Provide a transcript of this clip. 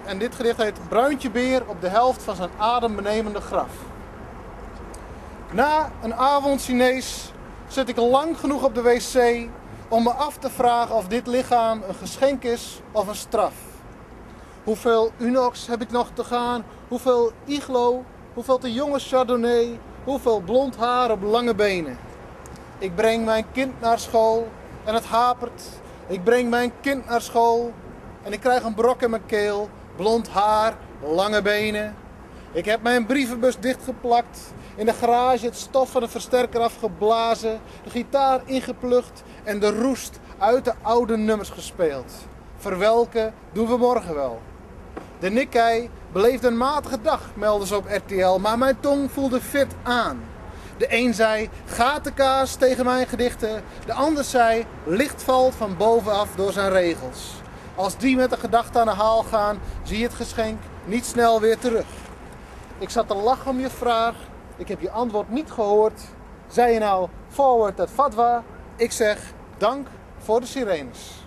En dit gedicht heet Bruintje Beer op de helft van zijn adembenemende graf. Na een avond Chinees zit ik lang genoeg op de wc om me af te vragen of dit lichaam een geschenk is of een straf. Hoeveel Unox heb ik nog te gaan? Hoeveel Iglo? Hoeveel te jonge Chardonnay? Hoeveel blond haar op lange benen? Ik breng mijn kind naar school en het hapert. Ik breng mijn kind naar school en ik krijg een brok in mijn keel. Blond haar, lange benen. Ik heb mijn brievenbus dichtgeplakt. In de garage het stof van de versterker afgeblazen. De gitaar ingeplucht en de roest uit de oude nummers gespeeld. Verwelken doen we morgen wel. De Nikkei beleefde een matige dag, meldden ze op RTL, maar mijn tong voelde fit aan. De een zei gatenkaas tegen mijn gedichten, de ander zei licht valt van bovenaf door zijn regels. Als die met de gedachte aan de haal gaan, zie je het geschenk niet snel weer terug. Ik zat te lachen om je vraag, ik heb je antwoord niet gehoord. Zei je nou forward dat fatwa? Ik zeg dank voor de sirenes.